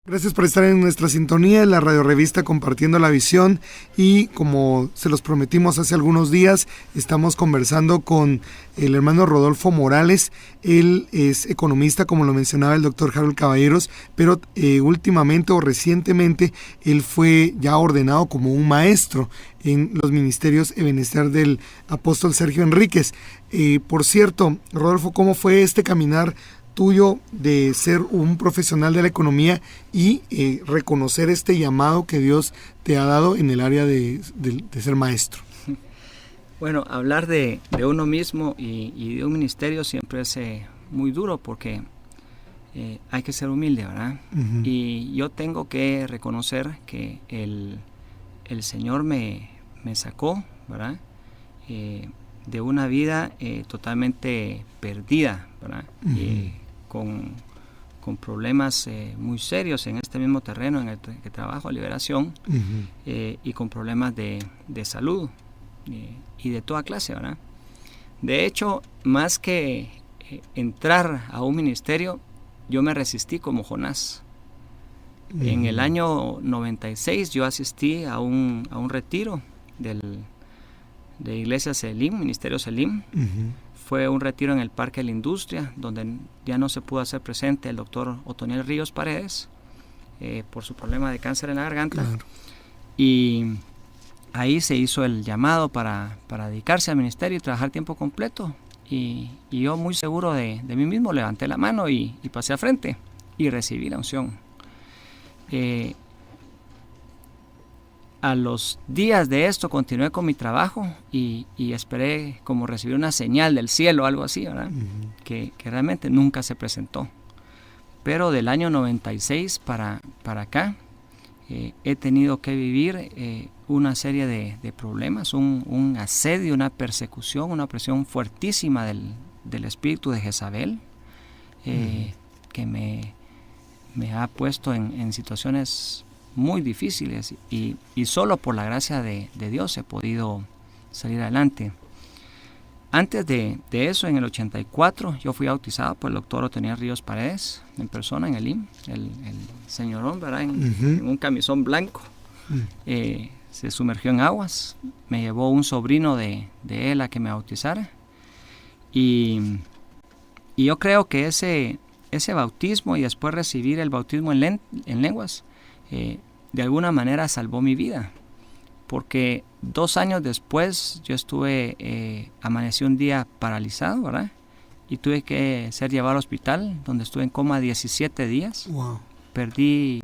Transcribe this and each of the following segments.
Gracias por estar en nuestra sintonía, en la Radio Revista Compartiendo la Visión, y como se los prometimos hace algunos días, estamos conversando con el hermano Rodolfo Morales. Él es economista, como lo mencionaba el doctor Harold Caballeros, pero últimamente o recientemente él fue ya ordenado como un maestro en los ministerios Ebenezer del apóstol Sergio Enríquez. Por cierto, Rodolfo, ¿cómo fue este caminar tuyo de ser un profesional de la economía y reconocer este llamado que Dios te ha dado en el área de ser maestro? Bueno, hablar de uno mismo y de un ministerio siempre es muy duro porque hay que ser humilde, ¿verdad? Uh-huh. Y yo tengo que reconocer que el Señor me sacó, ¿verdad? De una vida totalmente perdida, ¿verdad? Uh-huh. Con problemas muy serios en este mismo terreno en el que trabajo, liberación, uh-huh. Y con problemas de salud y de toda clase, ¿verdad? De hecho, más que entrar a un ministerio, yo me resistí como Jonás. Uh-huh. En el año 96 yo asistí a un retiro de Iglesia Selim, Ministerio Selim. Uh-huh. Fue un retiro en el Parque de la Industria, donde ya no se pudo hacer presente el doctor Otoniel Ríos Paredes por su problema de cáncer en la garganta. Claro. Y ahí se hizo el llamado para dedicarse al ministerio y trabajar tiempo completo. Y yo, muy seguro de mí mismo, levanté la mano y pasé al frente y recibí la unción. A los días de esto continué con mi trabajo y esperé como recibir una señal del cielo, algo así, ¿verdad? Uh-huh. que realmente nunca se presentó. Pero del año 96 para acá he tenido que vivir una serie de problemas, un asedio, una persecución, una presión fuertísima del espíritu de Jezabel, uh-huh. que me ha puesto en situaciones muy difíciles y solo por la gracia de Dios he podido salir adelante. Antes de eso, en el 84, yo fui bautizado por el doctor Otoniel Ríos Paredes, en persona, en el IM, el señorón, ¿verdad? En un camisón blanco. Uh-huh. Se sumergió en aguas, me llevó un sobrino de él a que me bautizara. Y yo creo que ese bautismo y después recibir el bautismo en lenguas, de alguna manera salvó mi vida, porque 2 años después yo amanecí un día paralizado, ¿verdad? Y tuve que ser llevado al hospital, donde estuve en coma 17 días. Wow. Perdí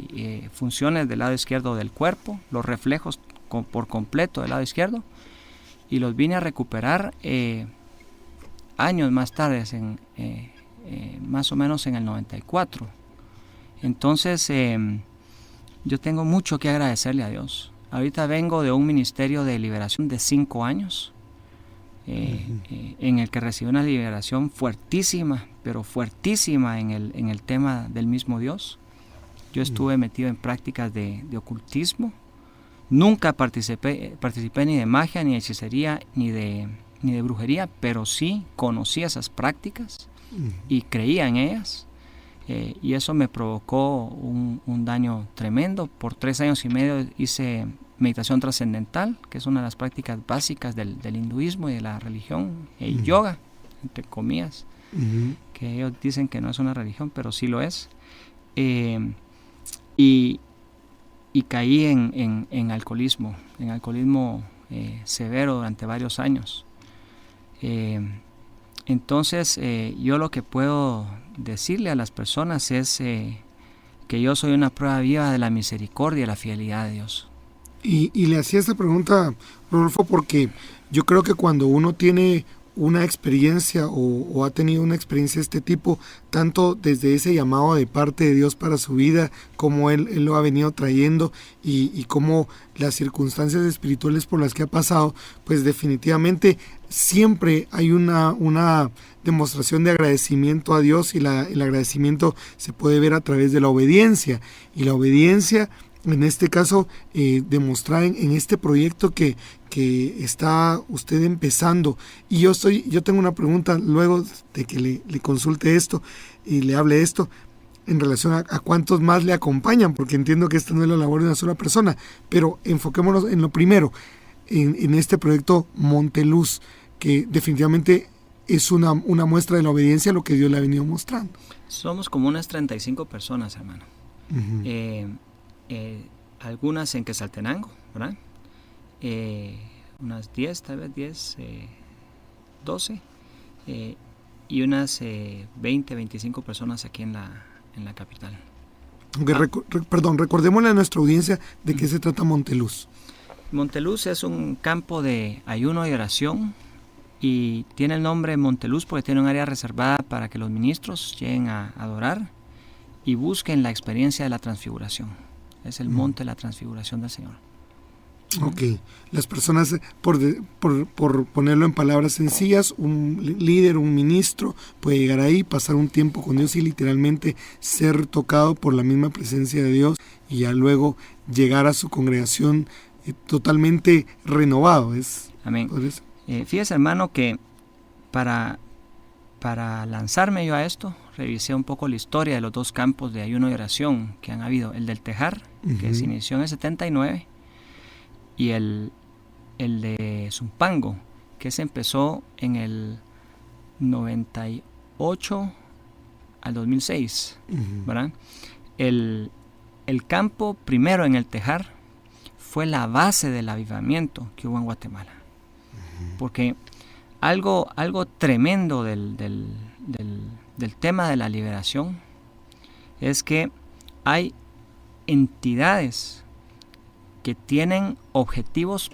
funciones del lado izquierdo del cuerpo, los reflejos por completo del lado izquierdo, y los vine a recuperar años más tarde, más o menos en el 94. Entonces, yo tengo mucho que agradecerle a Dios. Ahorita vengo de un ministerio de liberación de 5 años, en el que recibí una liberación fuertísima, pero fuertísima en el tema del mismo Dios. Yo estuve metido en prácticas de ocultismo. Nunca participé ni de magia, ni de hechicería, ni de brujería, pero sí conocí esas prácticas y creía en ellas. Y eso me provocó un daño tremendo. Por 3 años y medio hice meditación trascendental, que es una de las prácticas básicas del hinduismo y de la religión, y yoga, entre comillas, que ellos dicen que no es una religión, pero sí lo es. Y caí en alcoholismo severo durante varios años. Entonces, yo lo que puedo decirle a las personas es que yo soy una prueba viva de la misericordia y la fidelidad de Dios. Y le hacía esta pregunta, Rodolfo, porque yo creo que cuando uno tiene una experiencia o ha tenido una experiencia de este tipo, tanto desde ese llamado de parte de Dios para su vida, como Él lo ha venido trayendo y como las circunstancias espirituales por las que ha pasado, pues definitivamente siempre hay una demostración de agradecimiento a Dios, y el agradecimiento se puede ver a través de la obediencia, y la obediencia en este caso demostrar en este proyecto que está usted empezando. Y yo tengo una pregunta luego de que le consulte esto y le hable esto. en relación a cuántos más le acompañan, porque entiendo que esta no es la labor de una sola persona, pero enfoquémonos en lo primero, en este proyecto Monteluz, que definitivamente es una muestra de la obediencia a lo que Dios le ha venido mostrando. Somos como unas 35 personas, hermano. Uh-huh. Algunas en Quetzaltenango, ¿verdad? Unas 10, tal vez 10, 12, y unas 20, 25 personas aquí en la capital. Okay, recordémosle a nuestra audiencia de qué se trata Monteluz. Monteluz es un campo de ayuno y oración, y tiene el nombre Monteluz porque tiene un área reservada para que los ministros lleguen a adorar y busquen la experiencia de la transfiguración. Es el monte de la transfiguración del Señor. Ok, las personas, por ponerlo en palabras sencillas, un líder, un ministro puede llegar ahí, pasar un tiempo con Dios y literalmente ser tocado por la misma presencia de Dios, y ya luego llegar a su congregación totalmente renovado. Amén. Fíjese, hermano, que para lanzarme yo a esto, revisé un poco la historia de los dos campos de ayuno y oración que han habido. El del Tejar, uh-huh, que se inició en el 79, y el de Zumpango, que se empezó en el 98 al 2006, uh-huh, ¿verdad? El campo primero en el Tejar fue la base del avivamiento que hubo en Guatemala. Uh-huh. Porque algo tremendo del tema de la liberación es que hay entidades que tienen objetivos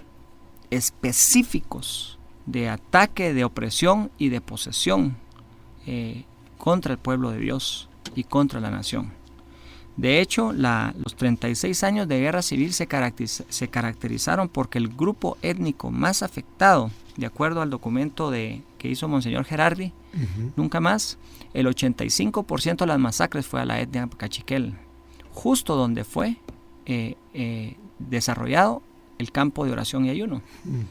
específicos de ataque, de opresión y de posesión contra el pueblo de Dios y contra la nación. De hecho, los 36 años de guerra civil se caracterizaron porque el grupo étnico más afectado, de acuerdo al documento que hizo Monseñor Gerardi, uh-huh, nunca más, el 85% de las masacres fue a la etnia cachiquel, justo donde fue desarrollado el campo de oración y ayuno. Uh-huh.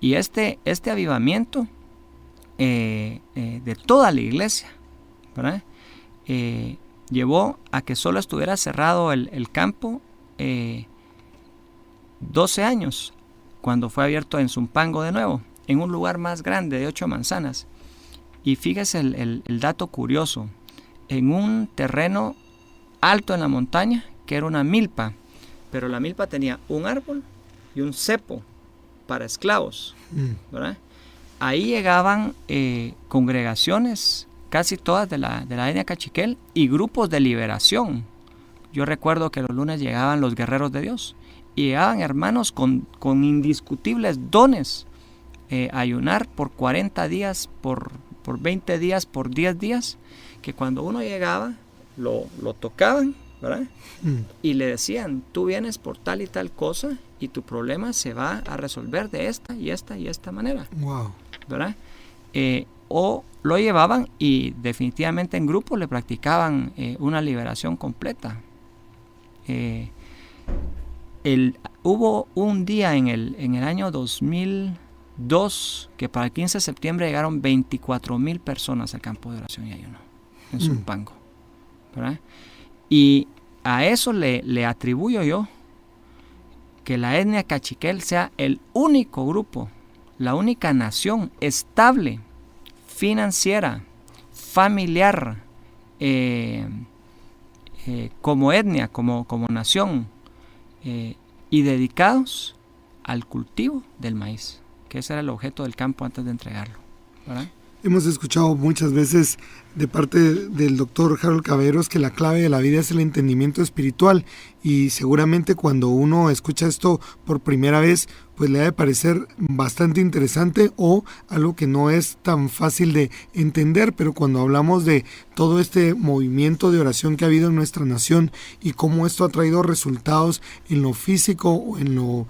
Y este avivamiento de toda la iglesia, ¿verdad? Llevó a que solo estuviera cerrado el campo 12 años, cuando fue abierto en Zumpango de nuevo, en un lugar más grande de 8 manzanas. Y fíjese el dato curioso, en un terreno alto en la montaña, que era una milpa, pero la milpa tenía un árbol y un cepo para esclavos, ¿verdad? Ahí llegaban congregaciones, casi todas de la etnia cachiquel, y grupos de liberación. Yo recuerdo que los lunes llegaban los guerreros de Dios, y llegaban hermanos con indiscutibles dones, a ayunar por 40 días, por 20 días, por 10 días, que cuando uno llegaba, lo tocaban, ¿verdad? Y le decían, tú vienes por tal y tal cosa, y tu problema se va a resolver de esta y esta y esta manera. Wow. ¿Verdad? O lo llevaban y definitivamente en grupo le practicaban una liberación completa. Hubo un día en el año 2002 que para el 15 de septiembre llegaron 24,000 personas al campo de oración y ayuno en Zumpango, ¿verdad? Y a eso le atribuyo yo que la etnia cachiquel sea el único grupo, la única nación estable, financiera, familiar, como etnia, como nación, y dedicados al cultivo del maíz, que ese era el objeto del campo antes de entregarlo, ¿verdad? Hemos escuchado muchas veces de parte del doctor Harold Caballeros que la clave de la vida es el entendimiento espiritual, y seguramente cuando uno escucha esto por primera vez, pues le ha de parecer bastante interesante o algo que no es tan fácil de entender, pero cuando hablamos de todo este movimiento de oración que ha habido en nuestra nación y cómo esto ha traído resultados en lo físico o en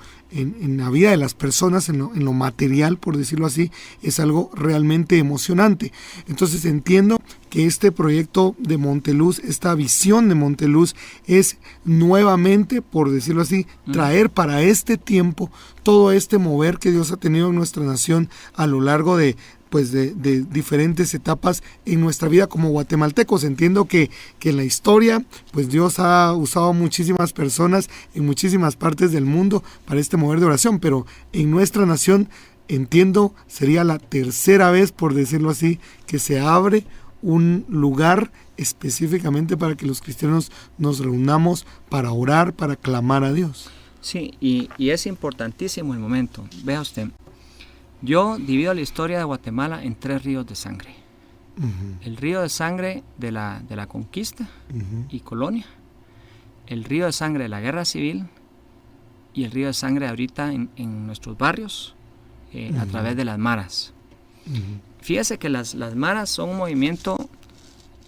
la vida de las personas, en lo material, por decirlo así, es algo realmente emocionante. Entonces entiendo que este proyecto de Monteluz, esta visión de Monteluz, es nuevamente, por decirlo así, traer para este tiempo todo este mover que Dios ha tenido en nuestra nación a lo largo de pues de diferentes etapas en nuestra vida como guatemaltecos. Entiendo que en la historia pues Dios ha usado muchísimas personas en muchísimas partes del mundo para este mover de oración, pero en nuestra nación entiendo sería la tercera vez, por decirlo así, que se abre un lugar específicamente para que los cristianos nos reunamos para orar, para clamar a Dios. Sí, y es importantísimo el momento. Vea usted, yo divido la historia de Guatemala en 3 ríos de sangre. El río de sangre de la conquista y colonia, el río de sangre de la guerra civil y el río de sangre ahorita en nuestros barrios a través de las maras. Fíjese que las maras son un movimiento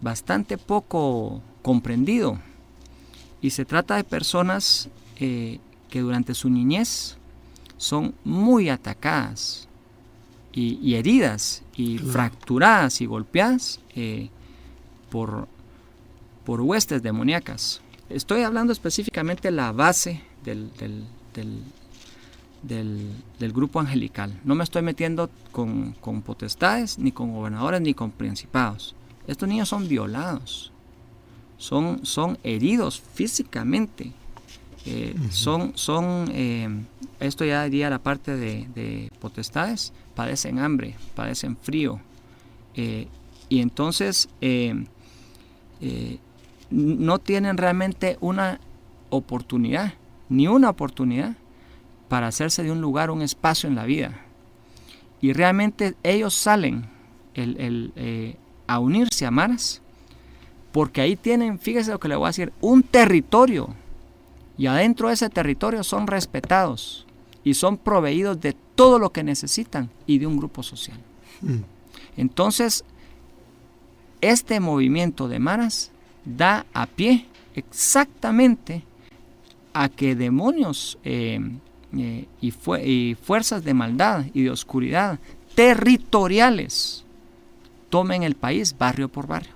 bastante poco comprendido y se trata de personas que durante su niñez son muy atacadas y heridas y fracturadas y golpeadas por huestes demoníacas. Estoy hablando específicamente de la base del grupo angelical. No me estoy metiendo con potestades, ni con gobernadores, ni con principados. Estos niños son violados, son heridos físicamente, esto ya diría la parte de potestades, padecen hambre, padecen frío, y entonces no tienen realmente una oportunidad, ni una oportunidad para hacerse de un lugar, un espacio en la vida. Y realmente ellos salen a unirse a maras, porque ahí tienen, fíjese lo que le voy a decir, un territorio, y adentro de ese territorio son respetados y son proveídos de todo lo que necesitan y de un grupo social. Entonces, este movimiento de maras da a pie exactamente a que demonios y fuerzas de maldad y de oscuridad territoriales tomen el país barrio por barrio.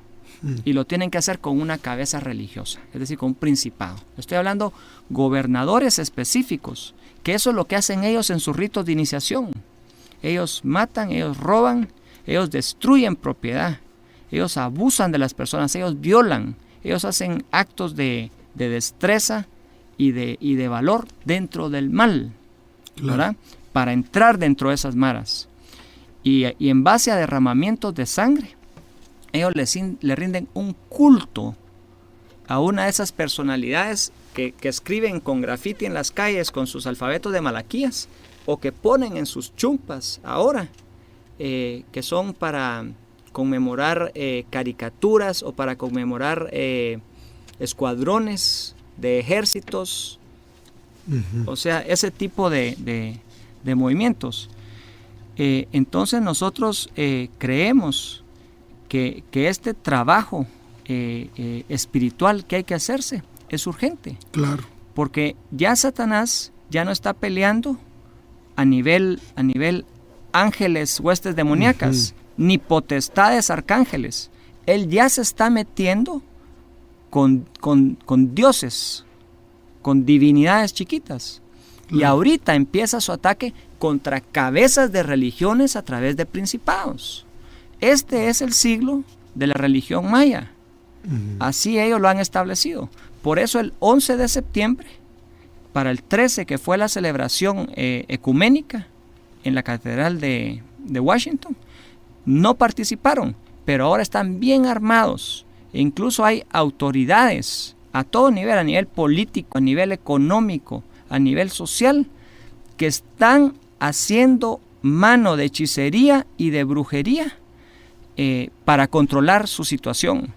Y lo tienen que hacer con una cabeza religiosa, es decir, con un principado. Estoy hablando gobernadores específicos, que eso es lo que hacen ellos en sus ritos de iniciación. Ellos matan, ellos roban, ellos destruyen propiedad, ellos abusan de las personas, ellos violan, ellos hacen actos de destreza y de valor dentro del mal, ¿verdad? Para entrar dentro de esas maras. Y en base a derramamientos de sangre, ellos le rinden un culto a una de esas personalidades que escriben con grafiti en las calles con sus alfabetos de Malaquías, o que ponen en sus chumpas ahora, que son para conmemorar caricaturas o para conmemorar escuadrones de ejércitos, o sea, ese tipo de movimientos. Entonces nosotros creemos que este trabajo espiritual que hay que hacerse es urgente. Claro. Porque ya Satanás ya no está peleando a nivel ángeles, huestes demoníacas, ni potestades arcángeles. Él ya se está metiendo con dioses, con divinidades chiquitas. Y ahorita empieza su ataque contra cabezas de religiones a través de principados. Este es el siglo de la religión maya. Así ellos lo han establecido. Por eso el 11 de septiembre, para el 13, que fue la celebración ecuménica en la Catedral de Washington, no participaron, pero ahora están bien armados. E incluso hay autoridades a todo nivel, a nivel político, a nivel económico, a nivel social, que están haciendo mano de hechicería y de brujería para controlar su situación.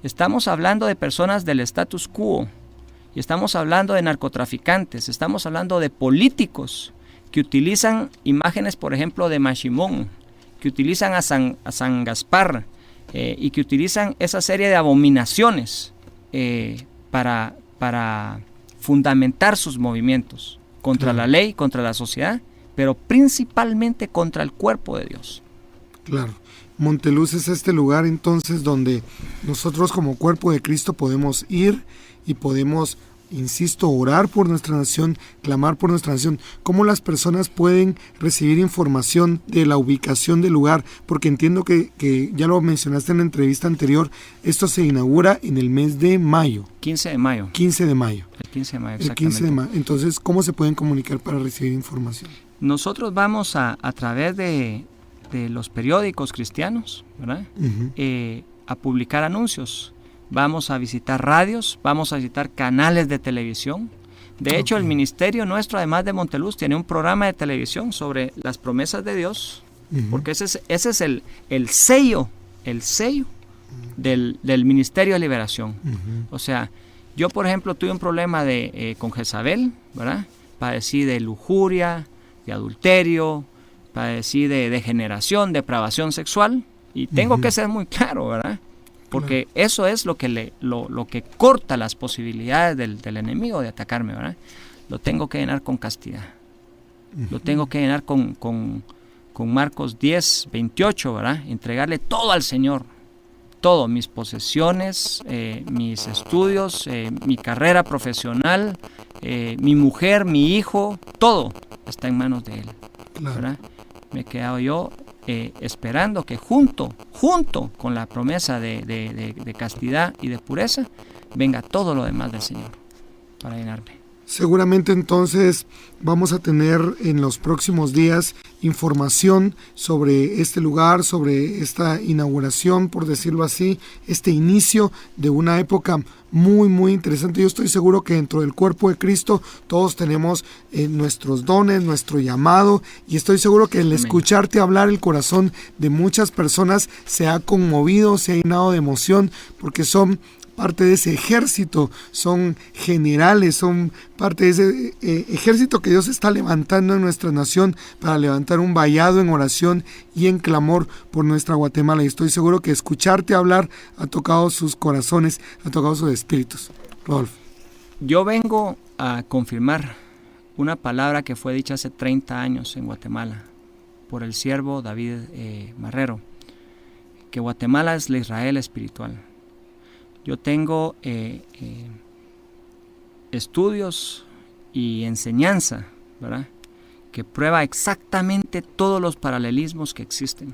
Estamos hablando de personas del status quo, y estamos hablando de narcotraficantes, estamos hablando de políticos que utilizan imágenes, por ejemplo, de Mashimón, que utilizan a San Gaspar, y que utilizan esa serie de abominaciones para fundamentar sus movimientos contra la ley, contra la sociedad, pero principalmente contra el cuerpo de Dios. Claro. Monteluz es este lugar entonces donde nosotros como cuerpo de Cristo podemos ir y podemos insisto, orar por nuestra nación, clamar por nuestra nación. ¿Cómo las personas pueden recibir información de la ubicación del lugar? Porque entiendo que ya lo mencionaste en la entrevista anterior, esto se inaugura en el mes de mayo. 15 de mayo. 15 de mayo. El 15 de mayo, El exactamente. 15 de mayo. Entonces, ¿cómo se pueden comunicar para recibir información? Nosotros vamos a través de los periódicos cristianos, ¿verdad? A publicar anuncios. Vamos a visitar radios, vamos a visitar canales de televisión. De hecho, el ministerio nuestro, además de Monteluz, tiene un programa de televisión sobre las promesas de Dios, porque ese es el sello del Ministerio de Liberación. O sea, yo, por ejemplo, tuve un problema con Jezabel, ¿verdad? Padecí de lujuria, de adulterio, padecí de degeneración, depravación sexual, y tengo que ser muy claro, ¿verdad? Porque eso es lo que corta las posibilidades del enemigo de atacarme, ¿verdad? Lo tengo que llenar con castidad. Lo tengo que llenar con Marcos 10, 28, ¿verdad? Entregarle todo al Señor. Todo, mis posesiones, mis estudios, mi carrera profesional, mi mujer, mi hijo, todo está en manos de Él, ¿verdad? Me he quedado yo esperando que junto con la promesa de castidad y de pureza, venga todo lo demás del Señor para llenarme. Seguramente entonces vamos a tener en los próximos días información sobre este lugar, sobre esta inauguración, por decirlo así, este inicio de una época muy, muy interesante. Yo estoy seguro que dentro del cuerpo de Cristo todos tenemos nuestros dones, nuestro llamado, y estoy seguro que al escucharte hablar, el corazón de muchas personas se ha conmovido, se ha llenado de emoción, porque son parte de ese ejército, son generales, son parte de ese ejército que Dios está levantando en nuestra nación para levantar un vallado en oración y en clamor por nuestra Guatemala. Y estoy seguro que escucharte hablar ha tocado sus corazones, ha tocado sus espíritus. Rodolfo. Yo vengo a confirmar una palabra que fue dicha hace 30 años en Guatemala por el siervo David Marrero, que Guatemala es la Israel espiritual. Yo tengo estudios y enseñanza, ¿verdad?, que prueba exactamente todos los paralelismos que existen,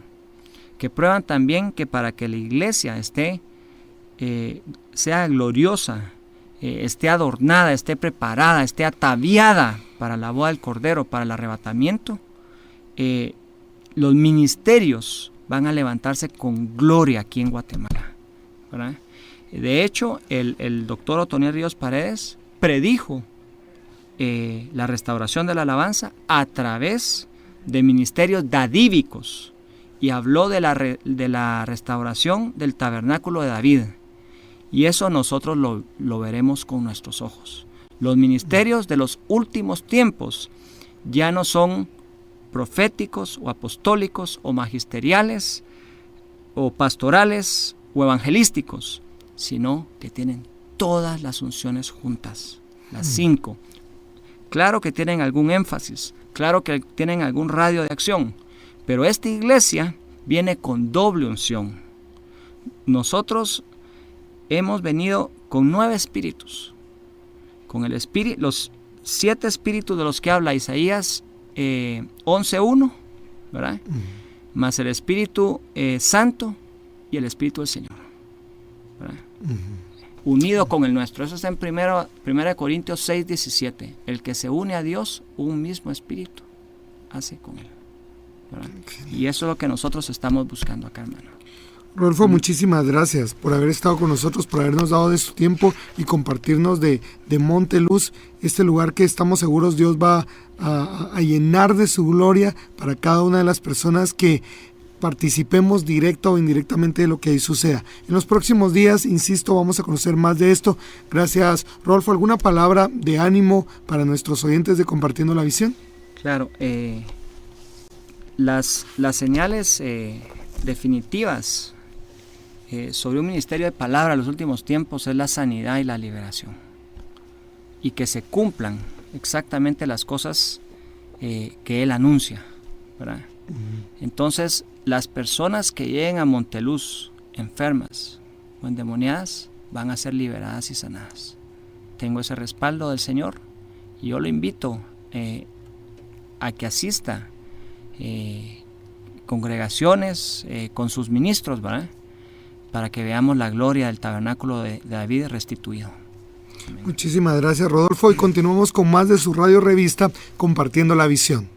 que prueban también que para que la iglesia sea gloriosa, esté adornada, esté preparada, esté ataviada para la boda del Cordero, para el arrebatamiento, los ministerios van a levantarse con gloria aquí en Guatemala, ¿verdad? De hecho, el doctor Otoniel Ríos Paredes predijo la restauración de la alabanza a través de ministerios dadívicos y habló de la restauración del tabernáculo de David. Y eso nosotros lo veremos con nuestros ojos. Los ministerios de los últimos tiempos ya no son proféticos o apostólicos o magisteriales o pastorales o evangelísticos, sino que tienen todas las unciones juntas, las 5. Claro que tienen algún énfasis, claro que tienen algún radio de acción, pero esta iglesia viene con doble unción. Nosotros hemos venido con 9 espíritus, con los 7 espíritus de los que habla Isaías 11:1, ¿verdad? Más el Espíritu Santo y el Espíritu del Señor, ¿verdad? Unido con el nuestro. Eso está en 1 Corintios 6:17. El que se une a Dios, un mismo espíritu hace con él, ¿verdad? Y eso es lo que nosotros estamos buscando acá, hermano. Rodolfo, muchísimas gracias por haber estado con nosotros, por habernos dado de su tiempo y compartirnos de Monteluz, este lugar que estamos seguros Dios va a llenar de su gloria para cada una de las personas que participemos directa o indirectamente de lo que ahí suceda. En los próximos días, insisto, vamos a conocer más de esto. Gracias, Rodolfo. ¿Alguna palabra de ánimo para nuestros oyentes de Compartiendo la Visión? Claro, las señales definitivas sobre un ministerio de palabra en los últimos tiempos es la sanidad y la liberación, y que se cumplan exactamente las cosas que él anuncia, ¿verdad? Entonces, las personas que lleguen a Monteluz enfermas o endemoniadas van a ser liberadas y sanadas, tengo ese respaldo del Señor y yo lo invito a que asista congregaciones con sus ministros, ¿verdad? Para que veamos la gloria del tabernáculo de David restituido. Muchísimas gracias, Rodolfo, y continuamos con más de su radio revista Compartiendo la Visión.